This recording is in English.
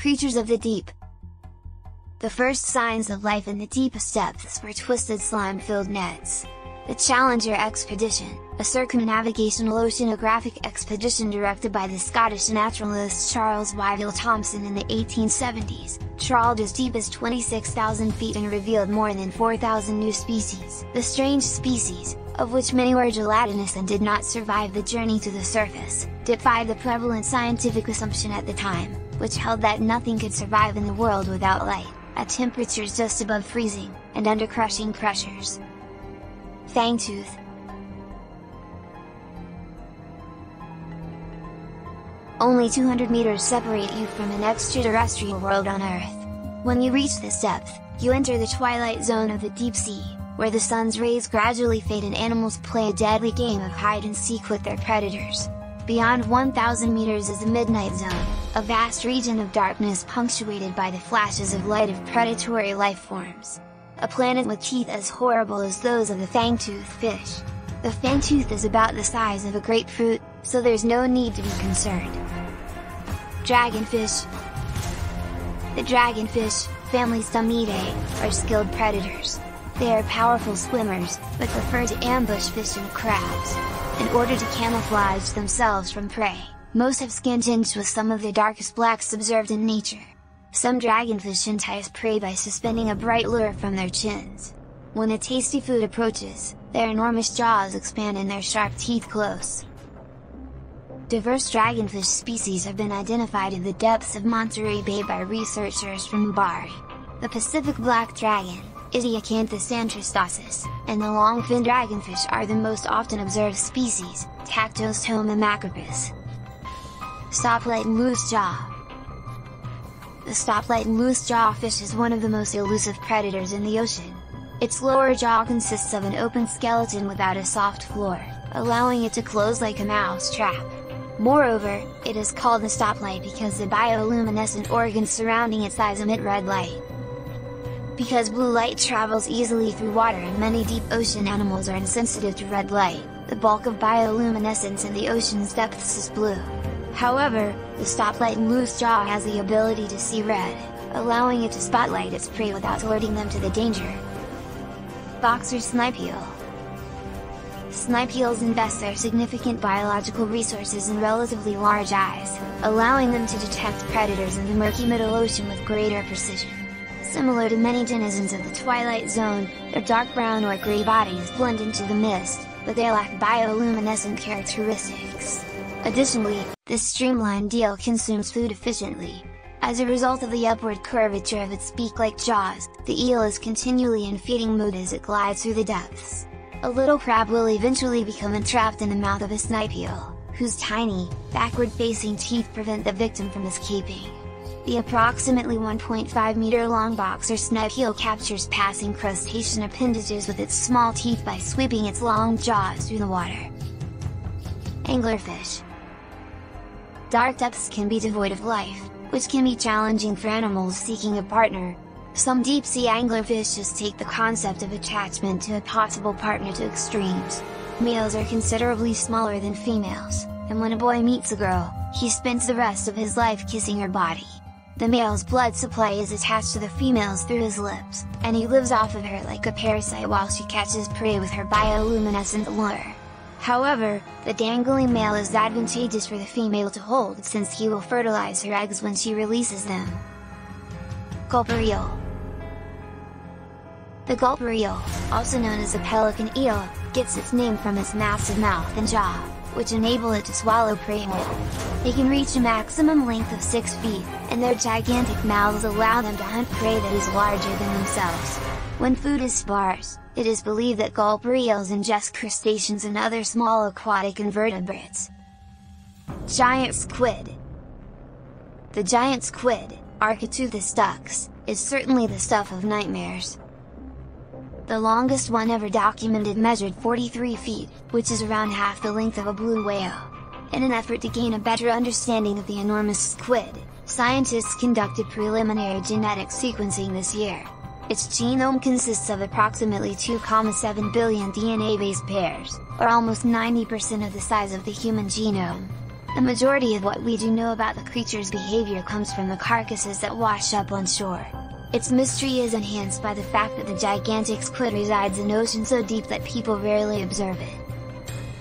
creatures of the deep. The first signs of life in the deepest depths were twisted slime-filled nets. The Challenger expedition, a circumnavigational oceanographic expedition directed by the Scottish naturalist Charles Wyville Thomson in the 1870s, trawled as deep as 26,000 feet and revealed more than 4,000 new species. The strange species, of which many were gelatinous and did not survive the journey to the surface, defied the prevalent scientific assumption at the time, which held that nothing could survive in the world without light, at temperatures just above freezing, and under crushing pressures. Fangtooth. Only 200 meters separate you from an extraterrestrial world on Earth. When you reach this depth, you enter the twilight zone of the deep sea, where the sun's rays gradually fade and animals play a deadly game of hide-and-seek with their predators. Beyond 1,000 meters is the midnight zone, a vast region of darkness punctuated by the flashes of light of predatory life forms. A planet with teeth as horrible as those of the fangtooth fish. The fangtooth is about the size of a grapefruit, so there's no need to be concerned. Dragonfish. The dragonfish, family Stomyidae, are skilled predators. They are powerful swimmers, but prefer to ambush fish and crabs. In order to camouflage themselves from prey, most have skin tinged with some of the darkest blacks observed in nature. Some dragonfish entice prey by suspending a bright lure from their chins. When a tasty food approaches, their enormous jaws expand and their sharp teeth close. Diverse dragonfish species have been identified in the depths of Monterey Bay by researchers from Bari. The Pacific black dragon, Idiocanthus antristosus, and the long-finned dragonfish are the most often observed species, Tactostoma macropus. Stoplight and loose jaw. The stoplight and loose jaw fish is one of the most elusive predators in the ocean. Its lower jaw consists of an open skeleton without a soft floor, allowing it to close like a mouse trap. Moreover, it is called a stoplight because the bioluminescent organs surrounding its eyes emit red light. Because blue light travels easily through water and many deep ocean animals are insensitive to red light, the bulk of bioluminescence in the ocean's depths is blue. However, the stoplight and loose jaw has the ability to see red, allowing it to spotlight its prey without alerting them to the danger. Boxer snipe eel. Snipe eels invest their significant biological resources in relatively large eyes, allowing them to detect predators in the murky middle ocean with greater precision. Similar to many denizens of the Twilight Zone, their dark brown or gray bodies blend into the mist, but they lack bioluminescent characteristics. Additionally, this streamlined eel consumes food efficiently. As a result of the upward curvature of its beak-like jaws, the eel is continually in feeding mode as it glides through the depths. A little crab will eventually become entrapped in the mouth of a snipe eel, whose tiny, backward-facing teeth prevent the victim from escaping. The approximately 1.5 meter long boxer snipe eel captures passing crustacean appendages with its small teeth by sweeping its long jaws through the water. Anglerfish. Dark depths can be devoid of life, which can be challenging for animals seeking a partner. Some deep-sea anglerfish just take the concept of attachment to a possible partner to extremes. Males are considerably smaller than females, and when a boy meets a girl, he spends the rest of his life kissing her body. The male's blood supply is attached to the female's through his lips, and he lives off of her like a parasite while she catches prey with her bioluminescent lure. However, the dangling male is advantageous for the female to hold since he will fertilize her eggs when she releases them. Gulper eel. The gulper eel, also known as a pelican eel, gets its name from its massive mouth and jaw, which enable it to swallow prey whole. They can reach a maximum length of 6 feet, and their gigantic mouths allow them to hunt prey that is larger than themselves. When food is sparse, it is believed that gulper eels ingest crustaceans and other small aquatic invertebrates. Giant squid. The giant squid, Architeuthis dux, is certainly the stuff of nightmares. The longest one ever documented measured 43 feet, which is around half the length of a blue whale. In an effort to gain a better understanding of the enormous squid, scientists conducted preliminary genetic sequencing this year. Its genome consists of approximately 2,7 billion DNA base pairs, or almost 90% of the size of the human genome. The majority of what we do know about the creature's behavior comes from the carcasses that wash up on shore. Its mystery is enhanced by the fact that the gigantic squid resides in ocean so deep that people rarely observe it.